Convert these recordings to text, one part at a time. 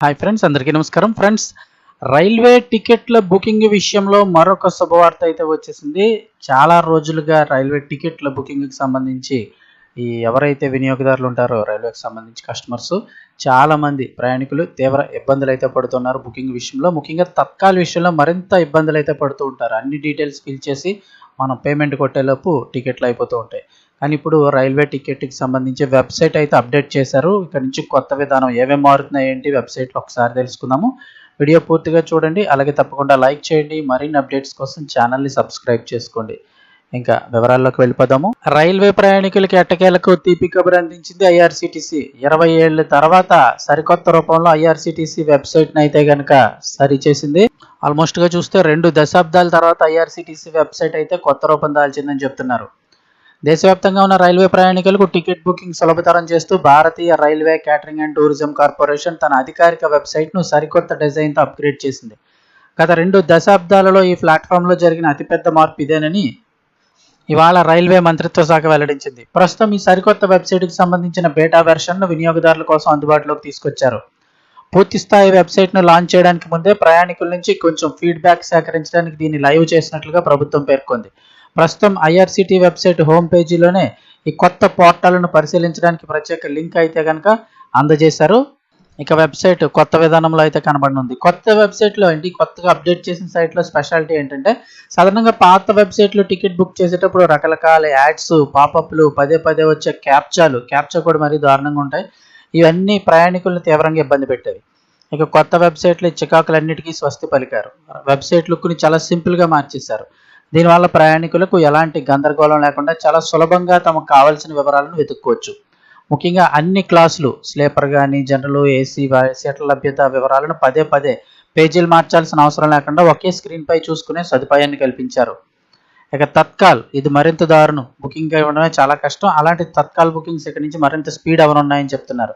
Hi friends, అందరికీ నమస్కారం. Friends, railway టికెట్ల బుకింగ్ విషయంలో మరొక శుభవార్త అయితే వచ్చేసింది. చాలా రోజులుగా రైల్వే టికెట్ల బుకింగ్కి సంబంధించి ఎవరైతే వినియోగదారులు ఉంటారో రైల్వేకి సంబంధించి కస్టమర్స్ చాలామంది ప్రయాణికులు తీవ్ర ఇబ్బందులు అయితే పడుతున్నారు బుకింగ్ విషయంలో. ముఖ్యంగా తత్కాల్ విషయంలో మరింత ఇబ్బందులు అయితే పడుతూ ఉంటారు. అన్ని డీటెయిల్స్ ఫిల్ చేసి మనం పేమెంట్ కొట్టేలోపు టికెట్లు అయిపోతూ ఉంటాయి. కానీ ఇప్పుడు రైల్వే టికెట్కి సంబంధించి వెబ్సైట్ అయితే అప్డేట్ చేశారు. ఇక్కడ నుంచి కొత్త విధానం ఏమేమి మారుతున్నాయి ఏంటి వెబ్సైట్లో ఒకసారి తెలుసుకుందాము. వీడియో పూర్తిగా చూడండి, అలాగే తప్పకుండా లైక్ చేయండి. మరిన్ని అప్డేట్స్ కోసం ఛానల్ని సబ్స్క్రైబ్ చేసుకోండి. ఇంకా వివరాల్లోకి వెళ్ళిపోదాము. రైల్వే ప్రయాణికులకి ఎట్టకేలకు తీపి కబురు అందించింది ఐఆర్సీటీసీ. 20 ఏళ్ల తర్వాత సరికొత్త రూపంలో ఐఆర్సీటీసీ వెబ్సైట్ని అయితే కనుక సరిచేసింది. ఆల్మోస్ట్గా చూస్తే 2 దశాబ్దాల తర్వాత ఐఆర్సీటీసీ వెబ్సైట్ అయితే కొత్త రూపం దాల్చిందని చెప్తున్నారు. దేశవ్యాప్తంగా ఉన్న రైల్వే ప్రయాణికులకు టికెట్ బుకింగ్ సులభతరం చేస్తూ భారతీయ railway catering and tourism corporation తన అధికారిక వెబ్సైట్ను సరికొత్త డిజైన్తో అప్గ్రేడ్ చేసింది. గత 2 దశాబ్దాలలో ఈ ప్లాట్ఫామ్లో జరిగిన అతిపెద్ద మార్పు ఇదేనని ఇవాళ రైల్వే మంత్రిత్వ శాఖ వెల్లడించింది. ప్రస్తుతం ఈ సరికొత్త వెబ్సైట్కి సంబంధించిన బేటా వెర్షన్ను వినియోగదారుల కోసం అందుబాటులోకి తీసుకొచ్చారు. పూర్తిస్థాయి వెబ్సైట్ను లాంచ్ చేయడానికి ముందే ప్రయాణికుల నుంచి కొంచెం ఫీడ్బ్యాక్ సేకరించడానికి దీన్ని లైవ్ చేసినట్లుగా ప్రభుత్వం పేర్కొంది. ప్రస్తుతం ఐఆర్సీటీ వెబ్సైట్ హోమ్ పేజీలోనే ఈ కొత్త పోర్టల్ను పరిశీలించడానికి ప్రత్యేక లింక్ అయితే కనుక అందజేశారు. ఇక వెబ్సైట్ కొత్త విధానంలో అయితే కనబడనుంది. కొత్త వెబ్సైట్లో ఏంటి, కొత్తగా అప్డేట్ చేసిన సైట్లో స్పెషాలిటీ ఏంటంటే, సాధారణంగా పాత వెబ్సైట్లో టికెట్ బుక్ చేసేటప్పుడు రకరకాల యాడ్స్, పాపప్లు, పదే పదే వచ్చే క్యాప్చా కూడా మరీ దారుణంగా ఉంటాయి. ఇవన్నీ ప్రయాణికులను తీవ్రంగా ఇబ్బంది పెట్టేవి. ఇక కొత్త వెబ్సైట్లో ఈ చికాకులన్నిటికీ స్వస్తి పలికారు. వెబ్సైట్ లుక్ని చాలా సింపుల్గా మార్చేశారు. దీనివల్ల ప్రయాణికులకు ఎలాంటి గందరగోళం లేకుండా చాలా సులభంగా తమకు కావాల్సిన వివరాలను వెతుక్కోవచ్చు. ముఖ్యంగా అన్ని క్లాసులు, స్లీపర్ కానీ, జనరల్, ఏసీ, సీట్ల లభ్యత వివరాలను పదే పదే పేజీలు మార్చాల్సిన అవసరం లేకుండా ఒకే స్క్రీన్పై చూసుకునే సదుపాయాన్ని కల్పించారు. ఇక తత్కాల్, ఇది మరింత దారుణం. బుకింగ్ ఇవ్వడమే చాలా కష్టం. అలాంటి తత్కాల్ బుకింగ్స్ ఇక్కడ నుంచి మరింత స్పీడ్ అవనున్నాయని చెప్తున్నారు.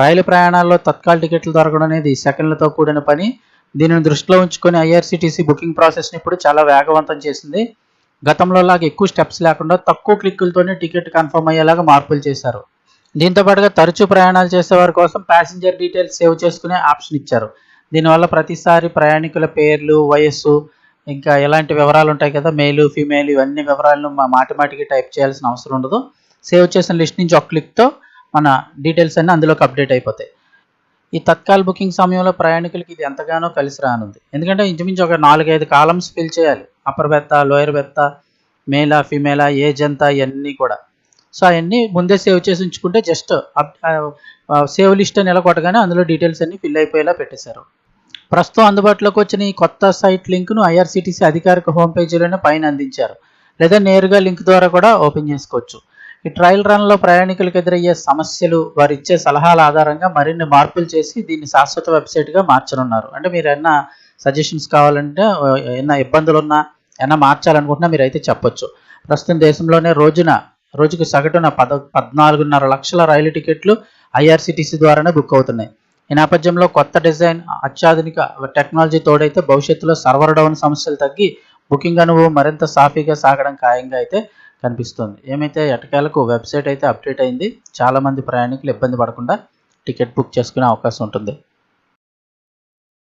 రైలు ప్రయాణాల్లో తత్కాల్ టికెట్లు దొరకడం అనేది సెకండ్లతో కూడిన పని. దీనిని దృష్టిలో ఉంచుకొని ఐఆర్సీటీసీ బుకింగ్ ప్రాసెస్ని ఇప్పుడు చాలా వేగవంతం చేసింది. గతంలో లాగా ఎక్కువ స్టెప్స్ లేకుండా తక్కువ క్లిక్కులతోనే టికెట్ కన్ఫర్మ్ అయ్యేలాగా మార్పులు చేశారు. దీంతో పాటుగా తరచూ ప్రయాణాలు చేసేవారి కోసం ప్యాసింజర్ డీటెయిల్స్ సేవ్ చేసుకునే ఆప్షన్ ఇచ్చారు. దీనివల్ల ప్రతిసారి ప్రయాణికుల పేర్లు, వయస్సు, ఇంకా ఎలాంటి వివరాలు ఉంటాయి కదా, మేలు, ఫీమేల్, ఇవన్నీ వివరాలను మాటిమాటికి టైప్ చేయాల్సిన అవసరం ఉండదు. సేవ్ చేసిన లిస్ట్ నుంచి ఒక క్లిక్తో మన డీటెయిల్స్ అన్నీ అందులోకి అప్డేట్ అయిపోతాయి. ఈ తత్కాల్ బుకింగ్ సమయంలో ప్రయాణికులకి ఇది ఎంతగానో కలిసి రానుంది. ఎందుకంటే ఇంచుమించు ఒక 4-5 కాలమ్స్ ఫిల్ చేయాలి. అప్పర్ బెత్తా, లోయర్ బెత్తా, మేలా, ఫీమేలా, ఏజ్ ఎంత, ఇవన్నీ కూడా. సో అవన్నీ ముందే సేవ్ చేసి ఉంచుకుంటే జస్ట్ సేవ్ లిస్ట్ అని ఎలా కొట్టగానే అందులో డీటెయిల్స్ అన్నీ ఫిల్ అయిపోయేలా పెట్టేశారు. ప్రస్తుతం అందుబాటులోకి వచ్చిన ఈ కొత్త సైట్ లింక్ను ఐఆర్సీటీసీ అధికారిక హోమ్ పేజీలోనే పైన అందించారు, లేదా నేరుగా లింక్ ద్వారా కూడా ఓపెన్ చేసుకోవచ్చు. ఈ ట్రయల్ రన్లో ప్రయాణికులకు ఎదురయ్యే సమస్యలు, వారు ఇచ్చే సలహాల ఆధారంగా మరిన్ని మార్పులు చేసి దీన్ని శాశ్వత వెబ్సైట్గా మార్చనున్నారు. అంటే మీరు ఏమన్నా సజెషన్స్ కావాలంటే, ఏమన్నా ఇబ్బందులు ఉన్నా, ఏమన్నా మార్చాలనుకుంటున్నా మీరైతే చెప్పొచ్చు. ప్రస్తుతం దేశంలోనే రోజుకు సగటున 14.5 లక్షల రైలు టికెట్లు ఐఆర్సీటీసీ ద్వారానే బుక్ అవుతున్నాయి. ఈ నేపథ్యంలో కొత్త డిజైన్, అత్యాధునిక టెక్నాలజీ తోడైతే భవిష్యత్తులో సర్వర్ డౌన్ సమస్యలు తగ్గి బుకింగ్ అనుభవం మరింత సాఫీగా సాగడం ఖాయంగా అయితే కనిపిస్తుంది. ఏమైతే ఎటకేలకు వెబ్సైట్ అయితే అప్డేట్ అయింది. చాలామంది ప్రయాణికులు ఇబ్బంది పడకుండా టికెట్ బుక్ చేసుకునే అవకాశం ఉంటుంది.